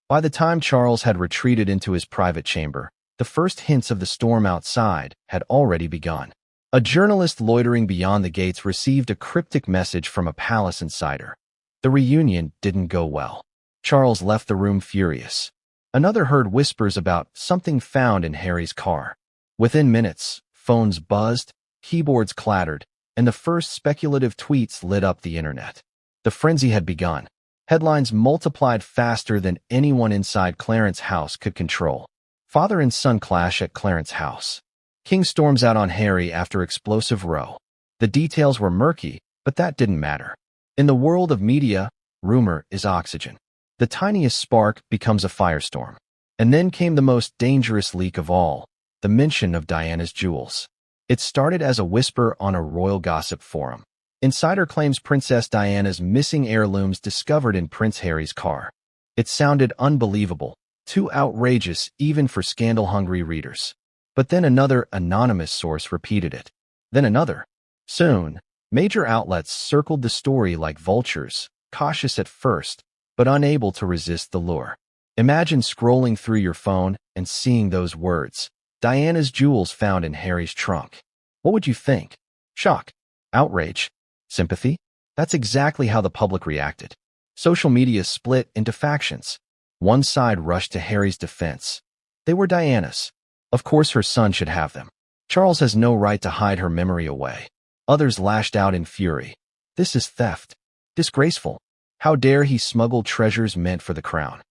By the time Charles had retreated into his private chamber, the first hints of the storm outside had already begun. A journalist loitering beyond the gates received a cryptic message from a palace insider. The reunion didn't go well. Charles left the room furious. Another heard whispers about something found in Harry's car. Within minutes, phones buzzed, keyboards clattered, and the first speculative tweets lit up the internet. The frenzy had begun. Headlines multiplied faster than anyone inside Clarence house could control. Father and son clash at Clarence house. King storms out on Harry after explosive row. The details were murky, but that didn't matter. In the world of media, rumor is oxygen. The tiniest spark becomes a firestorm. And then came the most dangerous leak of all, the mention of Diana's jewels. It started as a whisper on a royal gossip forum. Insider claims Princess Diana's missing heirlooms discovered in Prince Harry's car. It sounded unbelievable, too outrageous even for scandal-hungry readers. But then another anonymous source repeated it. Then another. Soon, major outlets circled the story like vultures, cautious at first, but unable to resist the lure. Imagine scrolling through your phone and seeing those words, Diana's jewels found in Harry's trunk. What would you think? Shock? Outrage? Sympathy? That's exactly how the public reacted. Social media split into factions. One side rushed to Harry's defense. They were Diana's. Of course her son should have them. Charles has no right to hide her memory away. Others lashed out in fury. This is theft. Disgraceful. How dare he smuggle treasures meant for the crown?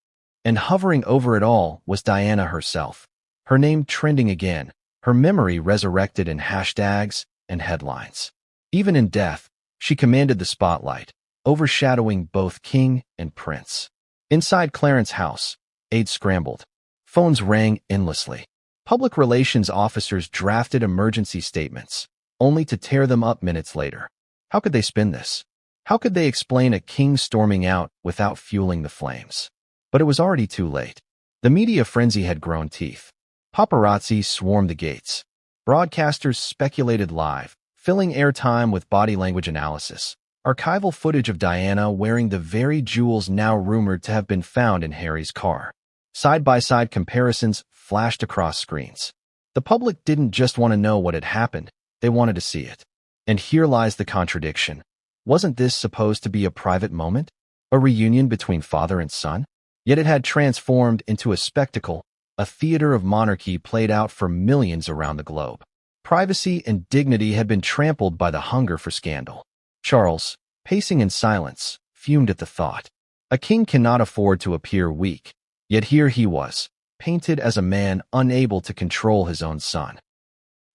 And hovering over it all was Diana herself. Her name trending again, her memory resurrected in hashtags and headlines. Even in death, she commanded the spotlight, overshadowing both king and prince. Inside Clarence house, aides scrambled. Phones rang endlessly. Public relations officers drafted emergency statements, only to tear them up minutes later. How could they spin this? How could they explain a king storming out without fueling the flames? But it was already too late. The media frenzy had grown teeth. Paparazzi swarmed the gates. Broadcasters speculated live, filling airtime with body language analysis. Archival footage of Diana wearing the very jewels now rumored to have been found in Harry's car. Side-by-side comparisons flashed across screens. The public didn't just want to know what had happened, they wanted to see it. And here lies the contradiction. Wasn't this supposed to be a private moment? A reunion between father and son? Yet it had transformed into a spectacle, a theater of monarchy played out for millions around the globe. Privacy and dignity had been trampled by the hunger for scandal. Charles, pacing in silence, fumed at the thought. A king cannot afford to appear weak. Yet here he was, painted as a man unable to control his own son.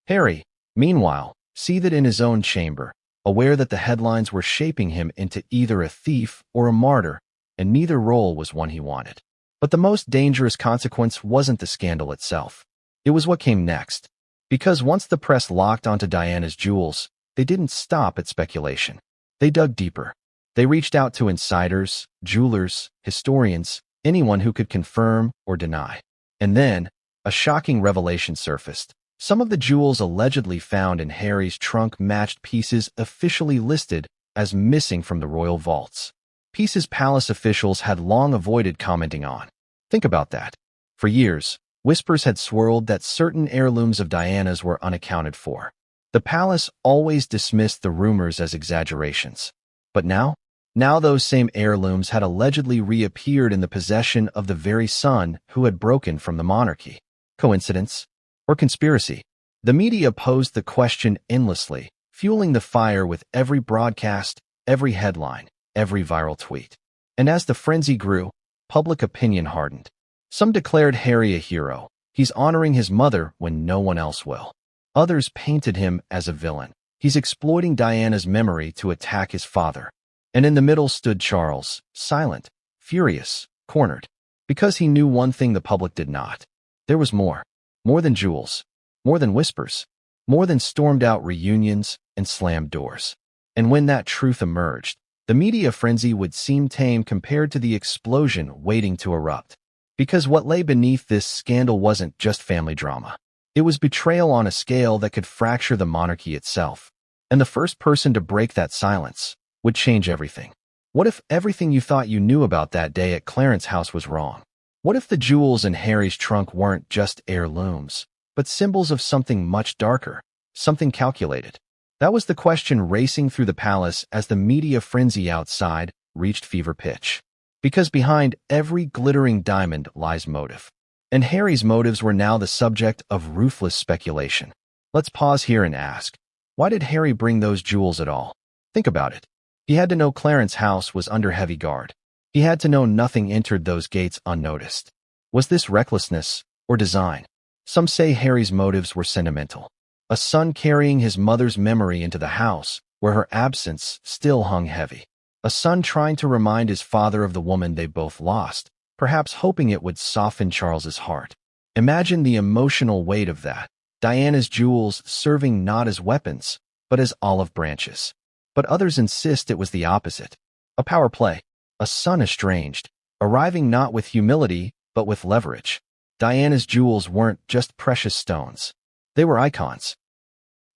Harry, meanwhile, seethed in his own chamber, aware that the headlines were shaping him into either a thief or a martyr, and neither role was one he wanted. But the most dangerous consequence wasn't the scandal itself. It was what came next. Because once the press locked onto Diana's jewels, they didn't stop at speculation. They dug deeper. They reached out to insiders, jewelers, historians, anyone who could confirm or deny. And then, a shocking revelation surfaced. Some of the jewels allegedly found in Harry's trunk matched pieces officially listed as missing from the royal vaults. Pieces palace officials had long avoided commenting on. Think about that. For years, whispers had swirled that certain heirlooms of Diana's were unaccounted for. The palace always dismissed the rumors as exaggerations. But now those same heirlooms had allegedly reappeared in the possession of the very son who had broken from the monarchy. Coincidence? Or conspiracy? The media posed the question endlessly, fueling the fire with every broadcast, every headline, every viral tweet. And as the frenzy grew, public opinion hardened. Some declared Harry a hero. He's honoring his mother when no one else will. Others painted him as a villain. He's exploiting Diana's memory to attack his father. And in the middle stood Charles, silent, furious, cornered. Because he knew one thing the public did not. There was more. More than jewels. More than whispers. More than stormed-out reunions and slammed doors. And when that truth emerged, the media frenzy would seem tame compared to the explosion waiting to erupt. Because what lay beneath this scandal wasn't just family drama. It was betrayal on a scale that could fracture the monarchy itself. And the first person to break that silence would change everything. What if everything you thought you knew about that day at Clarence's house was wrong? What if the jewels in Harry's trunk weren't just heirlooms, but symbols of something much darker, something calculated? That was the question racing through the palace as the media frenzy outside reached fever pitch. Because behind every glittering diamond lies motive. And Harry's motives were now the subject of ruthless speculation. Let's pause here and ask, why did Harry bring those jewels at all? Think about it. He had to know Clarence's house was under heavy guard. He had to know nothing entered those gates unnoticed. Was this recklessness or design? Some say Harry's motives were sentimental. A son carrying his mother's memory into the house, where her absence still hung heavy. A son trying to remind his father of the woman they both lost, perhaps hoping it would soften Charles's heart. Imagine the emotional weight of that. Diana's jewels serving not as weapons, but as olive branches. But others insist it was the opposite. A power play. A son estranged, arriving not with humility, but with leverage. Diana's jewels weren't just precious stones. They were icons.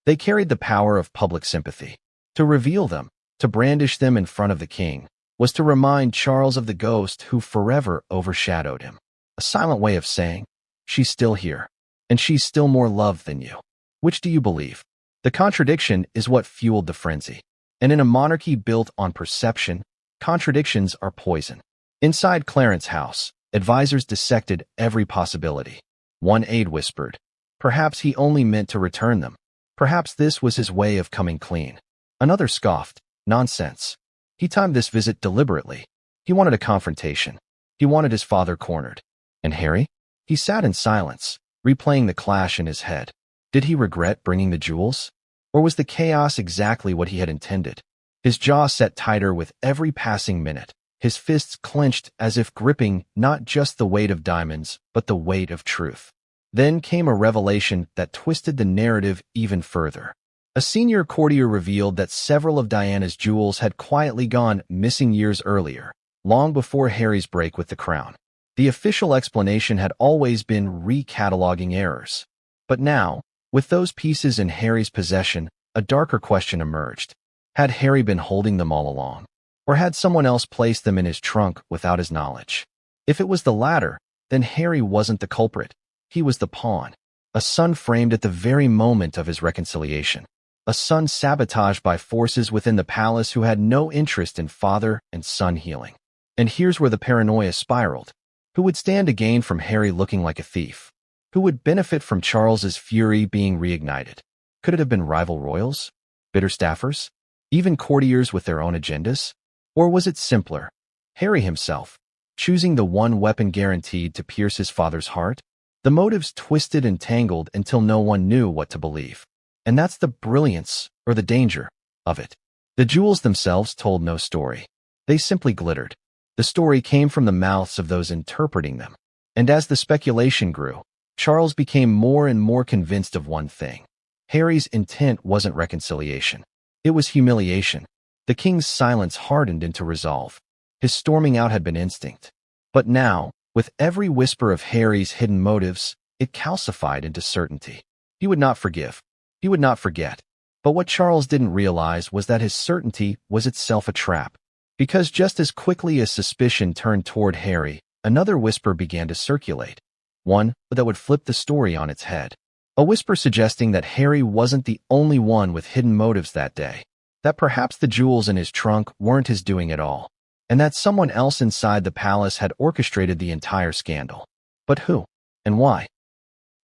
They carried the power of public sympathy. To reveal them, to brandish them in front of the king, was to remind Charles of the ghost who forever overshadowed him. A silent way of saying, she's still here, and she's still more loved than you. Which do you believe? The contradiction is what fueled the frenzy. And in a monarchy built on perception, contradictions are poison. Inside Clarence's house, advisors dissected every possibility. One aide whispered, perhaps he only meant to return them. Perhaps this was his way of coming clean. Another scoffed, nonsense. He timed this visit deliberately. He wanted a confrontation. He wanted his father cornered. And Harry? He sat in silence, replaying the clash in his head. Did he regret bringing the jewels? Or was the chaos exactly what he had intended? His jaw set tighter with every passing minute, his fists clenched as if gripping not just the weight of diamonds, but the weight of truth. Then came a revelation that twisted the narrative even further. A senior courtier revealed that several of Diana's jewels had quietly gone missing years earlier, long before Harry's break with the crown. The official explanation had always been recataloguing errors. But now, with those pieces in Harry's possession, a darker question emerged. Had Harry been holding them all along? Or had someone else placed them in his trunk without his knowledge? If it was the latter, then Harry wasn't the culprit. He was the pawn. A son framed at the very moment of his reconciliation. A son sabotaged by forces within the palace who had no interest in father and son healing. And here's where the paranoia spiraled. Who would stand to gain from Harry looking like a thief? Who would benefit from Charles's fury being reignited? Could it have been rival royals? Bitter staffers? Even courtiers with their own agendas? Or was it simpler? Harry himself, choosing the one weapon guaranteed to pierce his father's heart? The motives twisted and tangled until no one knew what to believe. And that's the brilliance, or the danger, of it. The jewels themselves told no story. They simply glittered. The story came from the mouths of those interpreting them. And as the speculation grew, Charles became more and more convinced of one thing. Harry's intent wasn't reconciliation. It was humiliation. The king's silence hardened into resolve. His storming out had been instinct. But now, with every whisper of Harry's hidden motives, it calcified into certainty. He would not forgive. He would not forget. But what Charles didn't realize was that his certainty was itself a trap. Because just as quickly as suspicion turned toward Harry, another whisper began to circulate. One that would flip the story on its head. A whisper suggesting that Harry wasn't the only one with hidden motives that day. That perhaps the jewels in his trunk weren't his doing at all. And that someone else inside the palace had orchestrated the entire scandal. But who? And why?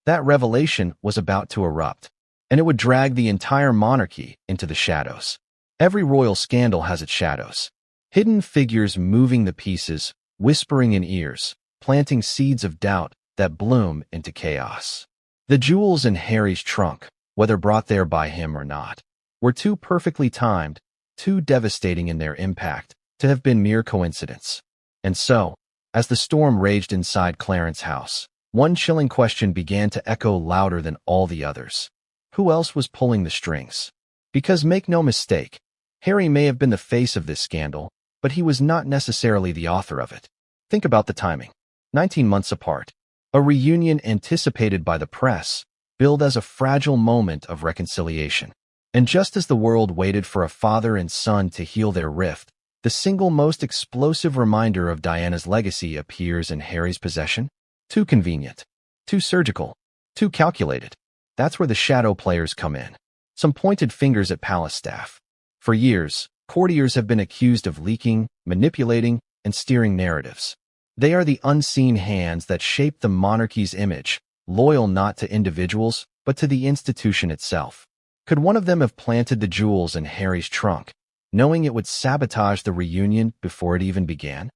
That revelation was about to erupt. And it would drag the entire monarchy into the shadows. Every royal scandal has its shadows. Hidden figures moving the pieces, whispering in ears, planting seeds of doubt that bloom into chaos. The jewels in Harry's trunk, whether brought there by him or not, were too perfectly timed, too devastating in their impact, to have been mere coincidence. And so, as the storm raged inside Clarence's house, one chilling question began to echo louder than all the others. Who else was pulling the strings? Because make no mistake, Harry may have been the face of this scandal, but he was not necessarily the author of it. Think about the timing. 19 months apart. A reunion anticipated by the press, billed as a fragile moment of reconciliation. And just as the world waited for a father and son to heal their rift, the single most explosive reminder of Diana's legacy appears in Harry's possession. Too convenient, too surgical, too calculated. That's where the shadow players come in. Some pointed fingers at palace staff. For years, courtiers have been accused of leaking, manipulating, and steering narratives. They are the unseen hands that shape the monarchy's image, loyal not to individuals, but to the institution itself. Could one of them have planted the jewels in Harry's trunk, knowing it would sabotage the reunion before it even began?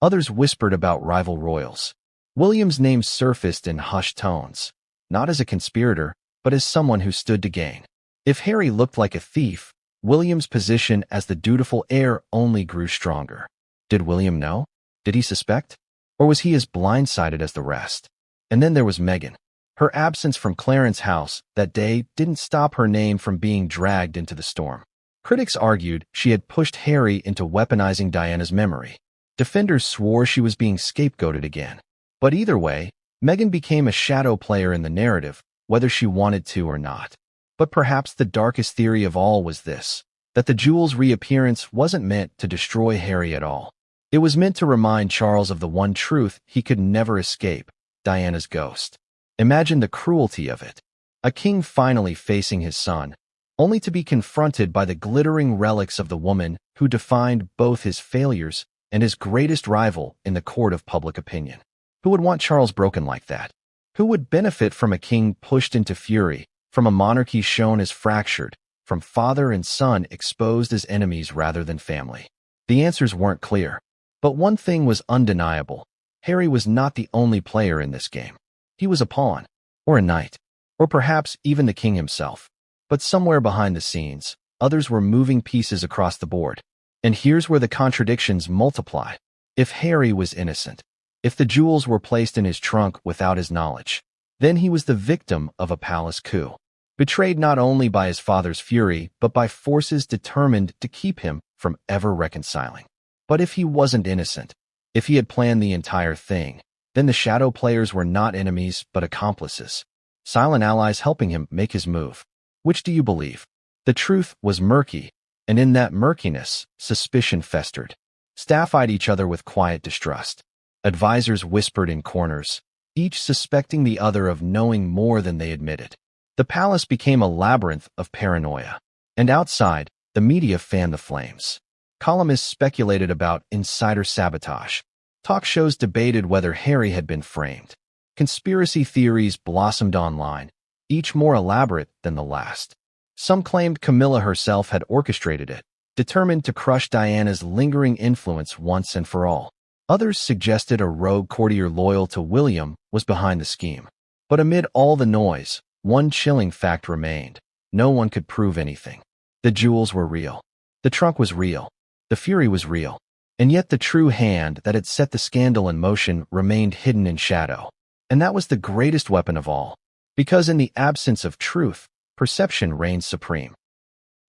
Others whispered about rival royals. William's name surfaced in hushed tones, not as a conspirator, but as someone who stood to gain. If Harry looked like a thief, William's position as the dutiful heir only grew stronger. Did William know? Did he suspect? Or was he as blindsided as the rest? And then there was Meghan. Her absence from Clarence's house that day didn't stop her name from being dragged into the storm. Critics argued she had pushed Harry into weaponizing Diana's memory. Defenders swore she was being scapegoated again. But either way, Meghan became a shadow player in the narrative, whether she wanted to or not. But perhaps the darkest theory of all was this, that the jewel's reappearance wasn't meant to destroy Harry at all. It was meant to remind Charles of the one truth he could never escape, Diana's ghost. Imagine the cruelty of it. A king finally facing his son, only to be confronted by the glittering relics of the woman who defined both his failures and his greatest rival in the court of public opinion. Who would want Charles broken like that? Who would benefit from a king pushed into fury, from a monarchy shown as fractured, from father and son exposed as enemies rather than family? The answers weren't clear. But one thing was undeniable. Harry was not the only player in this game. He was a pawn, or a knight, or perhaps even the king himself. But somewhere behind the scenes, others were moving pieces across the board. And here's where the contradictions multiply. If Harry was innocent, if the jewels were placed in his trunk without his knowledge, then he was the victim of a palace coup. Betrayed not only by his father's fury, but by forces determined to keep him from ever reconciling. But if he wasn't innocent, if he had planned the entire thing, then the shadow players were not enemies but accomplices, silent allies helping him make his move. Which do you believe? The truth was murky, and in that murkiness, suspicion festered. Staff eyed each other with quiet distrust. Advisors whispered in corners, each suspecting the other of knowing more than they admitted. The palace became a labyrinth of paranoia. And outside, the media fanned the flames. Columnists speculated about insider sabotage. Talk shows debated whether Harry had been framed. Conspiracy theories blossomed online, each more elaborate than the last. Some claimed Camilla herself had orchestrated it, determined to crush Diana's lingering influence once and for all. Others suggested a rogue courtier loyal to William was behind the scheme. But amid all the noise, one chilling fact remained. No one could prove anything. The jewels were real. The trunk was real. The fury was real. And yet the true hand that had set the scandal in motion remained hidden in shadow. And that was the greatest weapon of all. Because in the absence of truth, perception reigned supreme.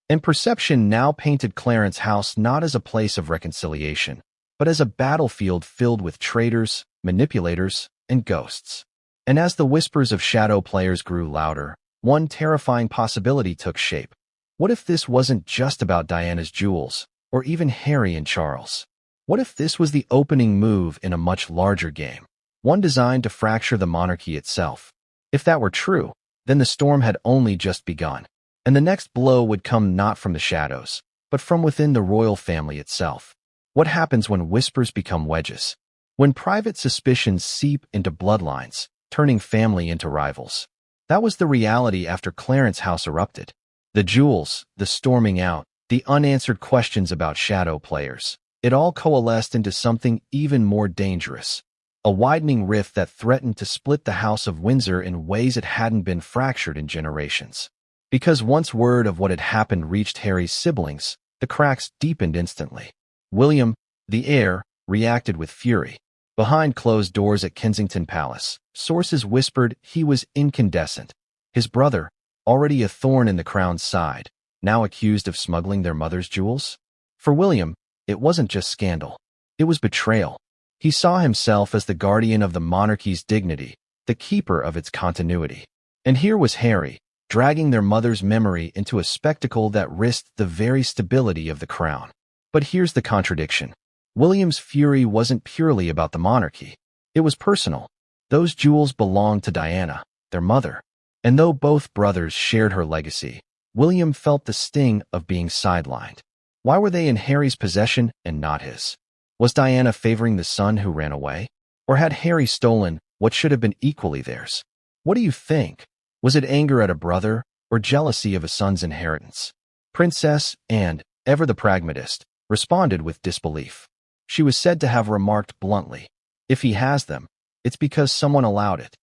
And perception now painted Clarence's house not as a place of reconciliation, but as a battlefield filled with traitors, manipulators, and ghosts. And as the whispers of shadow players grew louder, one terrifying possibility took shape. What if this wasn't just about Diana's jewels, or even Harry and Charles? What if this was the opening move in a much larger game, one designed to fracture the monarchy itself? If that were true, then the storm had only just begun, and the next blow would come not from the shadows, but from within the royal family itself. What happens when whispers become wedges? When private suspicions seep into bloodlines, turning family into rivals? That was the reality after Clarence's house erupted. The jewels, the storming out, the unanswered questions about shadow players. it all coalesced into something even more dangerous. A widening rift that threatened to split the House of Windsor in ways it hadn't been fractured in generations. Because once word of what had happened reached Harry's siblings, the cracks deepened instantly. William, the heir, reacted with fury. Behind closed doors at Kensington Palace, sources whispered he was incandescent. His brother, already a thorn in the crown's side, now accused of smuggling their mother's jewels? For William, it wasn't just scandal. It was betrayal. He saw himself as the guardian of the monarchy's dignity, the keeper of its continuity. And here was Harry, dragging their mother's memory into a spectacle that risked the very stability of the crown. But here's the contradiction. William's fury wasn't purely about the monarchy. It was personal. Those jewels belonged to Diana, their mother. And though both brothers shared her legacy, William felt the sting of being sidelined. Why were they in Harry's possession and not his? Was Diana favoring the son who ran away? Or had Harry stolen what should have been equally theirs? What do you think? Was it anger at a brother or jealousy of a son's inheritance? Princess Anne, ever the pragmatist, responded with disbelief. She was said to have remarked bluntly, "If he has them, it's because someone allowed it."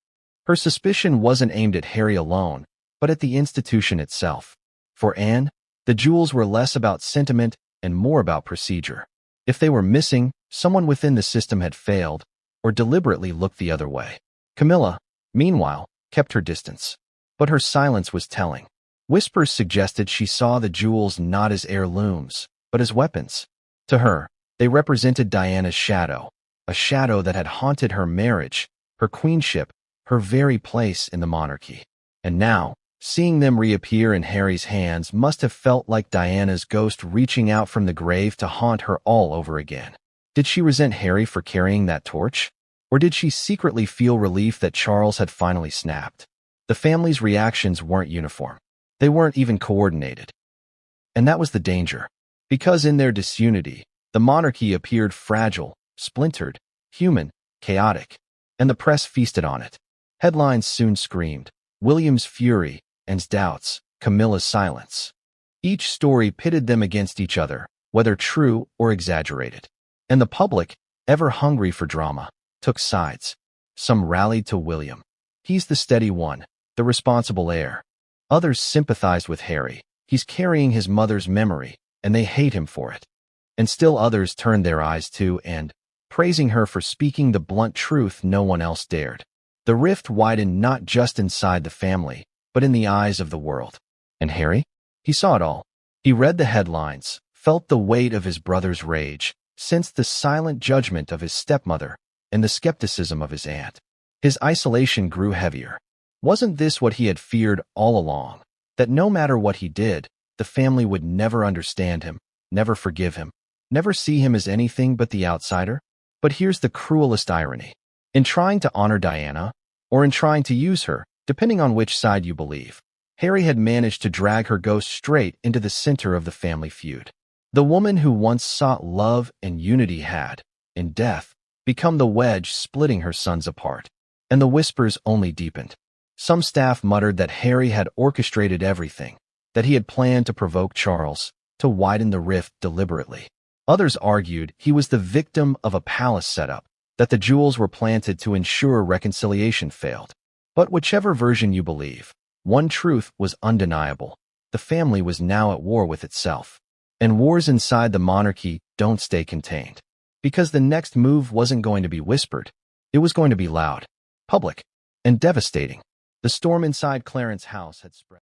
Her suspicion wasn't aimed at Harry alone, but at the institution itself. For Anne, the jewels were less about sentiment and more about procedure. If they were missing, someone within the system had failed or deliberately looked the other way. Camilla, meanwhile, kept her distance. But her silence was telling. Whispers suggested she saw the jewels not as heirlooms, but as weapons. To her, they represented Diana's shadow, a shadow that had haunted her marriage, her queenship, her very place in the monarchy. And now, seeing them reappear in Harry's hands must have felt like Diana's ghost reaching out from the grave to haunt her all over again. Did she resent Harry for carrying that torch? Or did she secretly feel relief that Charles had finally snapped? The family's reactions weren't uniform. They weren't even coordinated. And that was the danger. Because in their disunity, the monarchy appeared fragile, splintered, human, chaotic. And the press feasted on it. Headlines soon screamed, William's fury, Anne's doubts, Camilla's silence. Each story pitted them against each other, whether true or exaggerated. And the public, ever hungry for drama, took sides. Some rallied to William. He's the steady one, the responsible heir. Others sympathized with Harry. He's carrying his mother's memory, and they hate him for it. And still others turned their eyes to Anne, praising her for speaking the blunt truth no one else dared. The rift widened not just inside the family, but in the eyes of the world. And Harry? He saw it all. He read the headlines, felt the weight of his brother's rage, sensed the silent judgment of his stepmother, and the skepticism of his aunt. His isolation grew heavier. Wasn't this what he had feared all along? That no matter what he did, the family would never understand him, never forgive him, never see him as anything but the outsider? But here's the cruelest irony. In trying to honor Diana, or in trying to use her, depending on which side you believe, Harry had managed to drag her ghost straight into the center of the family feud. The woman who once sought love and unity had, in death, become the wedge splitting her sons apart. And the whispers only deepened. Some staff muttered that Harry had orchestrated everything, that he had planned to provoke Charles, to widen the rift deliberately. Others argued he was the victim of a palace setup, that the jewels were planted to ensure reconciliation failed. But whichever version you believe, one truth was undeniable. The family was now at war with itself. And wars inside the monarchy don't stay contained. Because the next move wasn't going to be whispered. It was going to be loud, public, and devastating. The storm inside Clarence's house had spread.